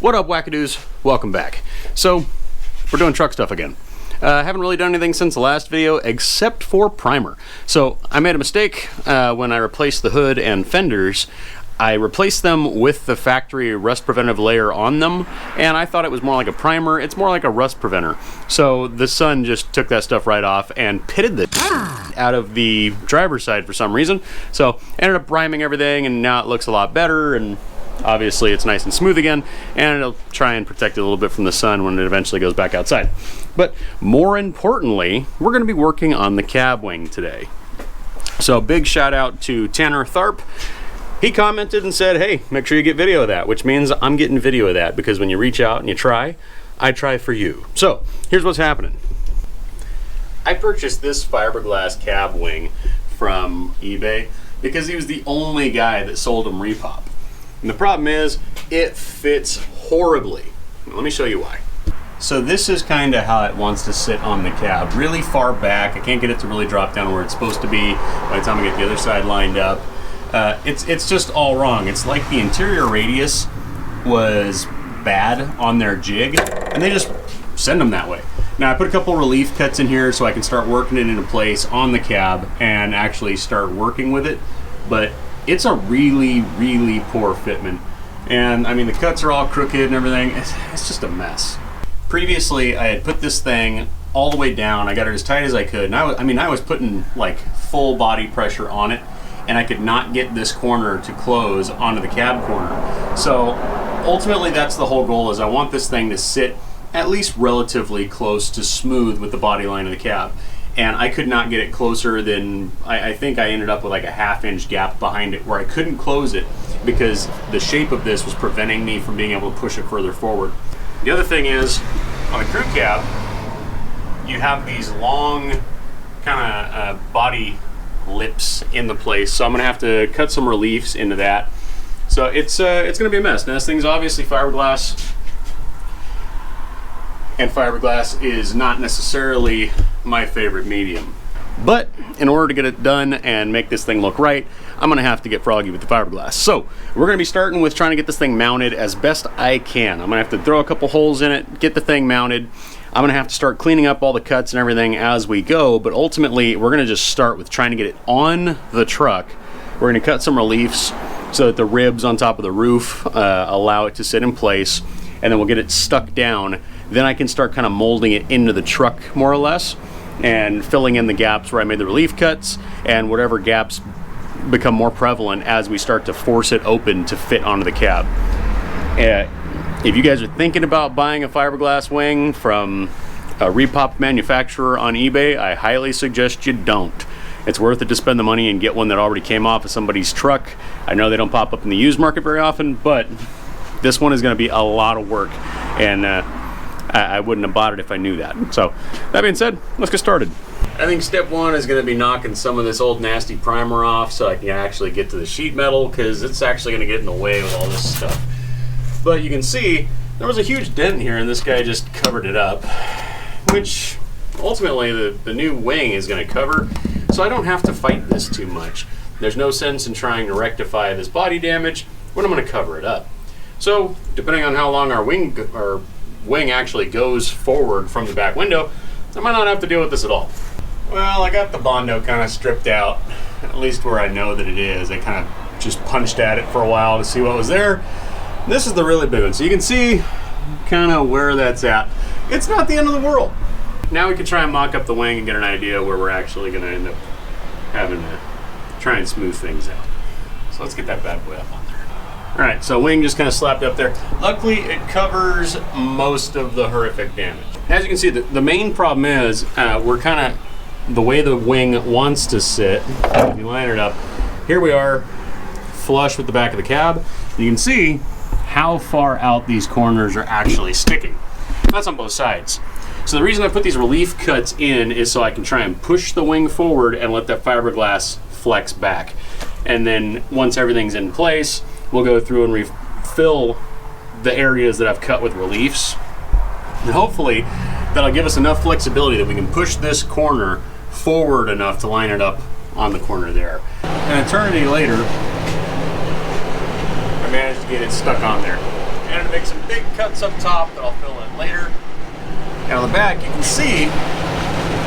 What up, wackadoos? Welcome back. So, we're doing truck stuff again. Haven't really done anything since the last video except for primer. So, I made a mistake when I replaced the hood and fenders. I replaced them with the factory rust preventive layer on them, and I thought it was more like a primer. It's more like a rust preventer. So the sun just took that stuff right off and pitted the out of the driver's side for some reason. So ended up priming everything, and now it looks a lot better, and obviously it's nice and smooth again, and it'll try and protect it a little bit from the sun when it eventually goes back outside. But more importantly, we're going to be working on the cab wing today. So big shout out to Tanner Tharp. He commented and said, hey, make sure you get video of that, which means I'm getting video of that, because when you reach out and you try, I try for you. So here's what's happening. I purchased this fiberglass cab wing from eBay because he was the only guy that sold them repop. And the problem is, it fits horribly. Let me show you why. So this is kind of how it wants to sit on the cab, really far back. I can't get it to really drop down where it's supposed to be by the time I get the other side lined up. It's just all wrong. It's like the interior radius was bad on their jig, and they just send them that way. Now I put a couple relief cuts in here so I can start working it into place on the cab and actually start working with it, but it's a really, really poor fitment. And I mean, the cuts are all crooked and everything. It's just a mess. Previously, I had put this thing all the way down. I got it as tight as I could, and I was putting like full body pressure on it, and I could not get this corner to close onto the cab corner. So ultimately that's the whole goal, is I want this thing to sit at least relatively close to smooth with the body line of the cab. And I could not get it closer than, I think I ended up with like a ½ inch gap behind it where I couldn't close it because the shape of this was preventing me from being able to push it further forward. The other thing is, on the crew cab, you have these long kind of body lips in the place, so I'm gonna have to cut some reliefs into that. So it's gonna be a mess. Now this thing's obviously fiberglass, and fiberglass is not necessarily my favorite medium. But in order to get it done and make this thing look right, I'm gonna have to get froggy with the fiberglass. So we're gonna be starting with trying to get this thing mounted as best I can. I'm gonna have to throw a couple holes in it, get the thing mounted. I'm gonna have to start cleaning up all the cuts and everything as we go, but ultimately we're gonna just start with trying to get it on the truck. We're gonna cut some reliefs so that the ribs on top of the roof allow it to sit in place, and then we'll get it stuck down. Then I can start kind of molding it into the truck more or less, and filling in the gaps where I made the relief cuts, and whatever gaps become more prevalent as we start to force it open to fit onto the cab. If you guys are thinking about buying a fiberglass wing from a repop manufacturer on eBay, I highly suggest you don't. It's worth it to spend the money and get one that already came off of somebody's truck. I know they don't pop up in the used market very often, but this one is going to be a lot of work, and I wouldn't have bought it if I knew that. So that being said, let's get started. I think step one is going to be knocking some of this old nasty primer off so I can actually get to the sheet metal, because it's actually going to get in the way with all this stuff. But you can see there was a huge dent here, and this guy just covered it up, which ultimately the new wing is going to cover, so I don't have to fight this too much. There's no sense in trying to rectify this body damage when I'm going to cover it up. So depending on how long our wing actually goes forward from the back window, I might not have to deal with this at all. Well, I got the Bondo kind of stripped out, at least where I know that it is. I kind of just punched at it for a while to see what was there. This is the really big one, so you can see kind of where that's at. It's not the end of the world. Now we can try and mock up the wing and get an idea where we're actually going to end up having to try and smooth things out. So let's get that bad boy up on there. All right, so wing just kind of slapped up there. Luckily, it covers most of the horrific damage. As you can see, the main problem is we're kind of, the way the wing wants to sit, if you line it up, here we are, flush with the back of the cab. You can see how far out these corners are actually sticking. That's on both sides. So the reason I put these relief cuts in is so I can try and push the wing forward and let that fiberglass flex back. And then once everything's in place, we'll go through and refill the areas that I've cut with reliefs. And hopefully that'll give us enough flexibility that we can push this corner forward enough to line it up on the corner there. An eternity later, I managed to get it stuck on there. And to make some big cuts up top that I'll fill in later. And on the back, you can see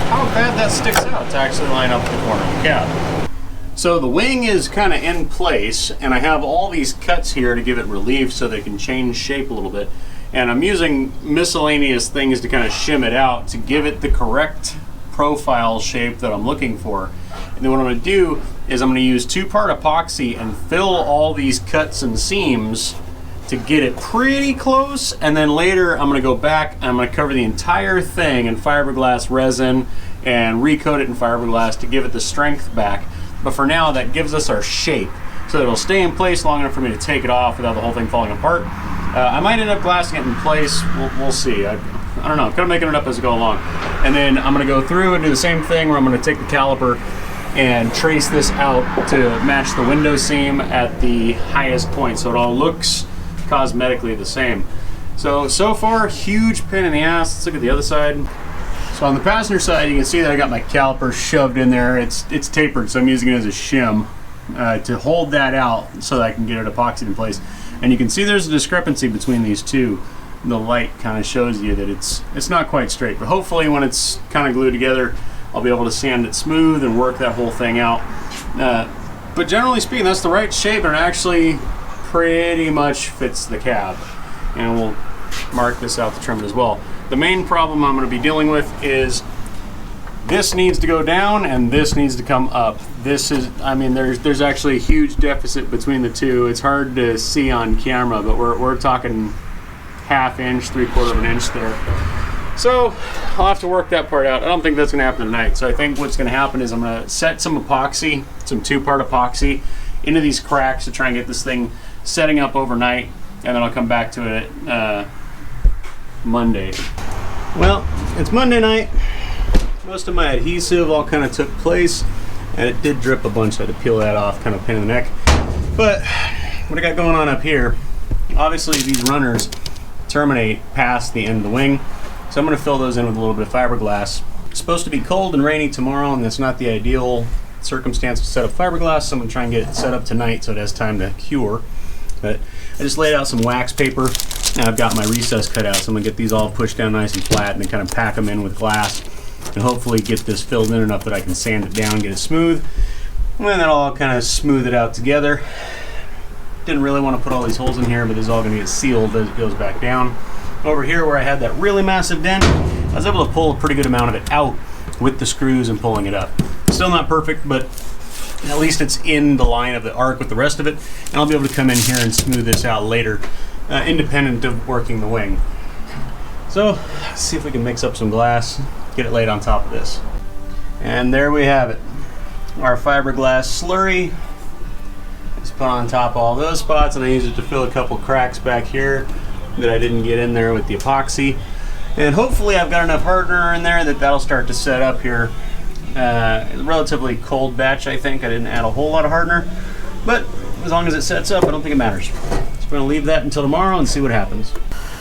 how bad that sticks out to actually line up the corner of the cab. So the wing is kind of in place, and I have all these cuts here to give it relief so they can change shape a little bit. And I'm using miscellaneous things to kind of shim it out to give it the correct profile shape that I'm looking for. And then what I'm going to do is I'm going to use 2-part epoxy and fill all these cuts and seams to get it pretty close, and then later I'm going to go back and I'm going to cover the entire thing in fiberglass resin and recoat it in fiberglass to give it the strength back. But for now, that gives us our shape, so that it'll stay in place long enough for me to take it off without the whole thing falling apart. I might end up glassing it in place. We'll see. I don't know. I'm kind of making it up as I go along. And then I'm going to go through and do the same thing where I'm going to take the caliper and trace this out to match the window seam at the highest point, so it all looks cosmetically the same. So far, huge pain in the ass. Let's look at the other side. So on the passenger side, you can see that I got my caliper shoved in there. It's tapered, so I'm using it as a shim to hold that out so that I can get it epoxied in place. And you can see there's a discrepancy between these two. The light kind of shows you that it's not quite straight, but hopefully when it's kind of glued together, I'll be able to sand it smooth and work that whole thing out. But generally speaking, that's the right shape, and it actually pretty much fits the cab. And we'll mark this out to trim it as well. The main problem I'm going to be dealing with is this needs to go down and this needs to come up. This is, I mean, there's actually a huge deficit between the two. It's hard to see on camera, but we're talking ½ inch, 3/4 of an inch there. So I'll have to work that part out. I don't think that's going to happen tonight. So I think what's going to happen is I'm going to set some epoxy, some 2-part epoxy into these cracks to try and get this thing setting up overnight, and then I'll come back to it Monday. Well, it's Monday night. Most of my adhesive all kind of took place, and it did drip a bunch. I had to peel that off, kind of pain in the neck. But what I got going on up here, obviously these runners terminate past the end of the wing, so I'm going to fill those in with a little bit of fiberglass. It's supposed to be cold and rainy tomorrow, and that's not the ideal circumstance to set up fiberglass, so I'm going to try and get it set up tonight so it has time to cure. But I just laid out some wax paper, and I've got my recess cut out, so I'm going to get these all pushed down nice and flat and then kind of pack them in with glass and hopefully get this filled in enough that I can sand it down, get it smooth, and then that'll all kind of smooth it out together. Didn't really want to put all these holes in here, but this is all going to get sealed as it goes back down. Over here where I had that really massive dent, I was able to pull a pretty good amount of it out with the screws and pulling it up. Still not perfect, but at least it's in the line of the arc with the rest of it, and I'll be able to come in here and smooth this out later, independent of working the wing. So let's see if we can mix up some glass, get it laid on top of this. And there we have it. Our fiberglass slurry is put on top of all those spots, and I use it to fill a couple cracks back here that I didn't get in there with the epoxy. And hopefully I've got enough hardener in there that'll start to set up here. Relatively cold batch, I think. I didn't add a whole lot of hardener, but as long as it sets up, I don't think it matters. So I'm going to leave that until tomorrow and see what happens.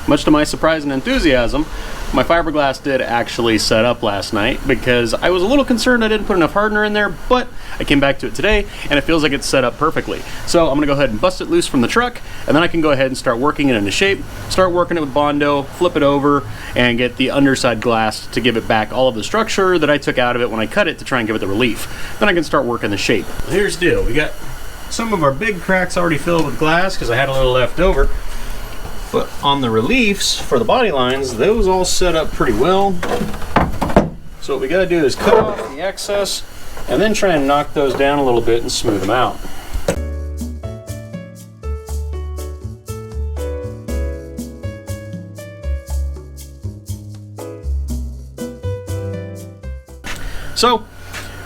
Much to my surprise and enthusiasm, my fiberglass did actually set up last night because I was a little concerned I didn't put enough hardener in there, but I came back to it today and it feels like it's set up perfectly. So I'm going to go ahead and bust it loose from the truck, and then I can go ahead and start working it into shape, start working it with Bondo, flip it over, and get the underside glass to give it back all of the structure that I took out of it when I cut it to try and give it the relief. Then I can start working the shape. Here's the deal. We got some of our big cracks already filled with glass because I had a little left over. But on the reliefs for the body lines, those all set up pretty well. So what we got to do is cut off the excess and then try and knock those down a little bit and smooth them out. So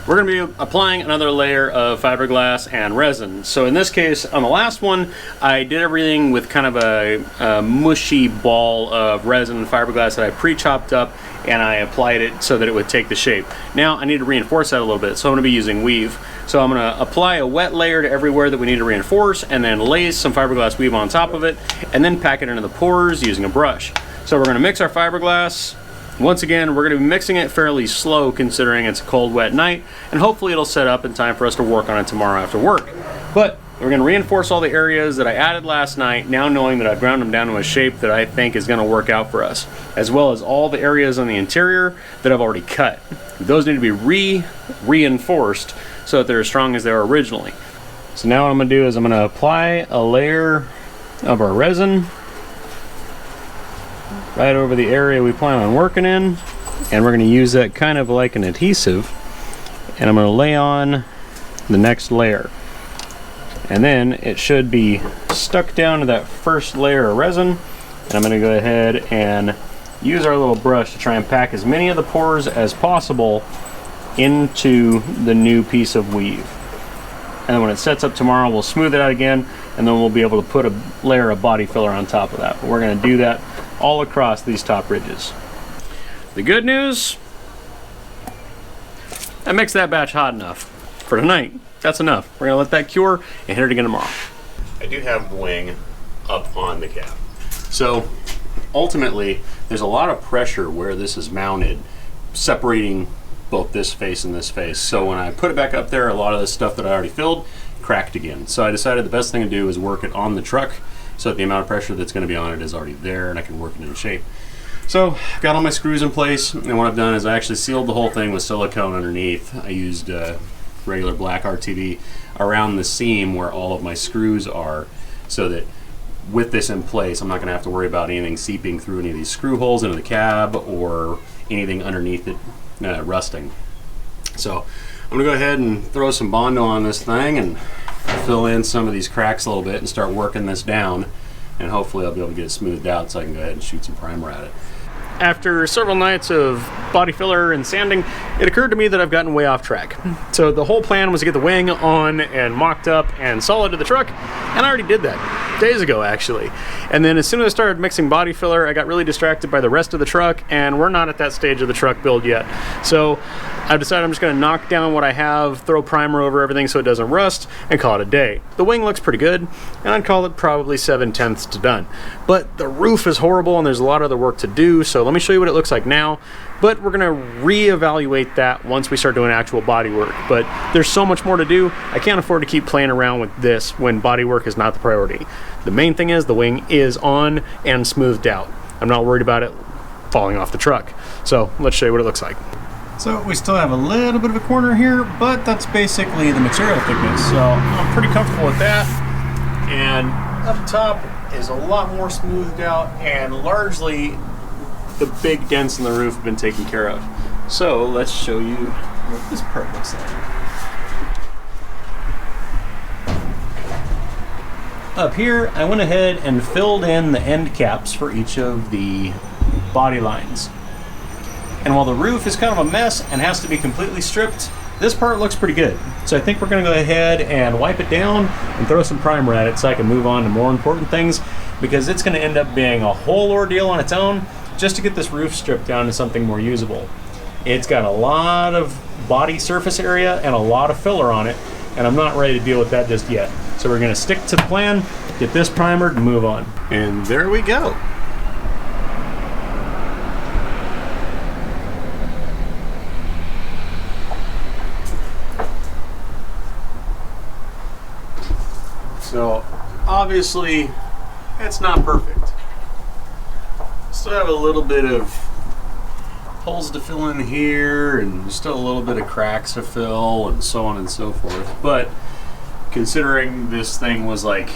we're going to be applying another layer of fiberglass and resin. So in this case, on the last one, I did everything with kind of a mushy ball of resin and fiberglass that I pre-chopped up, and I applied it so that it would take the shape. Now I need to reinforce that a little bit, so I'm going to be using weave. So I'm going to apply a wet layer to everywhere that we need to reinforce, and then lay some fiberglass weave on top of it, and then pack it into the pores using a brush. So we're going to mix our fiberglass. Once again, we're going to be mixing it fairly slow considering it's a cold, wet night, and hopefully it'll set up in time for us to work on it tomorrow after work. But We're going to reinforce all the areas that I added last night, now knowing that I've ground them down to a shape that I think is going to work out for us, as well as all the areas on the interior that I've already cut. Those need to be reinforced so that they're as strong as they were originally. So now what I'm going to do is I'm going to apply a layer of our resin right over the area we plan on working in, and we're going to use that kind of like an adhesive, and I'm going to lay on the next layer. And then it should be stuck down to that first layer of resin. And I'm going to go ahead and use our little brush to try and pack as many of the pores as possible into the new piece of weave. And then when it sets up tomorrow, we'll smooth it out again, and then we'll be able to put a layer of body filler on top of that. But we're going to do that all across these top ridges. The good news, that makes that batch hot enough for tonight. That's enough. We're gonna let that cure and hit it again tomorrow. I do have the wing up on the cab. So ultimately, there's a lot of pressure where this is mounted, separating both this face and this face. So when I put it back up there, a lot of the stuff that I already filled cracked again. So I decided the best thing to do is work it on the truck so that the amount of pressure that's gonna be on it is already there and I can work it in shape. So got all my screws in place, and what I've done is I actually sealed the whole thing with silicone underneath. I used regular black RTV around the seam where all of my screws are, so that with this in place I'm not going to have to worry about anything seeping through any of these screw holes into the cab or anything underneath it rusting. So I'm going to go ahead and throw some Bondo on this thing and fill in some of these cracks a little bit and start working this down, and hopefully I'll be able to get it smoothed out so I can go ahead and shoot some primer at it. After several nights of body filler and sanding, it occurred to me that I've gotten way off track. So the whole plan was to get the wing on and mocked up and solid to the truck, and I already did that days ago actually. And then as soon as I started mixing body filler, I got really distracted by the rest of the truck, and we're not at that stage of the truck build yet. So I've decided I'm just going to knock down what I have, throw primer over everything so it doesn't rust, and call it a day. The wing looks pretty good, and I'd call it probably 7/10 to done. But the roof is horrible and there's a lot of other work to do, so let me show you what it looks like now. But we're going to reevaluate that once we start doing actual body work. But there's so much more to do, I can't afford to keep playing around with this when body work is not the priority. The main thing is the wing is on and smoothed out. I'm not worried about it falling off the truck. So let's show you what it looks like. So we still have a little bit of a corner here, but that's basically the material thickness. So I'm pretty comfortable with that. And up top is a lot more smoothed out, and largely the big dents in the roof have been taken care of. So let's show you what this part looks like. Up here, I went ahead and filled in the end caps for each of the body lines. And while the roof is kind of a mess and has to be completely stripped, this part looks pretty good. So I think we're going to go ahead and wipe it down and throw some primer at it so I can move on to more important things, because it's going to end up being a whole ordeal on its own just to get this roof stripped down to something more usable. It's got a lot of body surface area and a lot of filler on it, and I'm not ready to deal with that just yet. So we're going to stick to the plan, get this primered, and move on. And there we go. So obviously it's not perfect. Still have a little bit of holes to fill in here, and still a little bit of cracks to fill, and so on and so forth. But considering this thing was like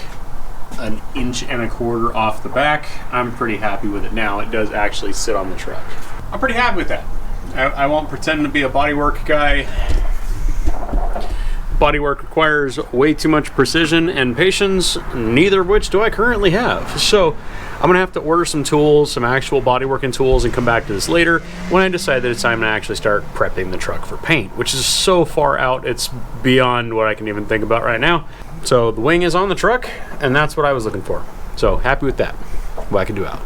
1.25 inches off the back, I'm pretty happy with it now. It does actually sit on the truck. I'm pretty happy with that. I won't pretend to be a bodywork guy. Bodywork requires way too much precision and patience, neither of which do I currently have. So I'm gonna have to order some tools, some actual bodyworking tools, and come back to this later when I decide that it's time to actually start prepping the truck for paint, which is so far out, it's beyond what I can even think about right now. So the wing is on the truck, and that's what I was looking for. So happy with that. What I can do out.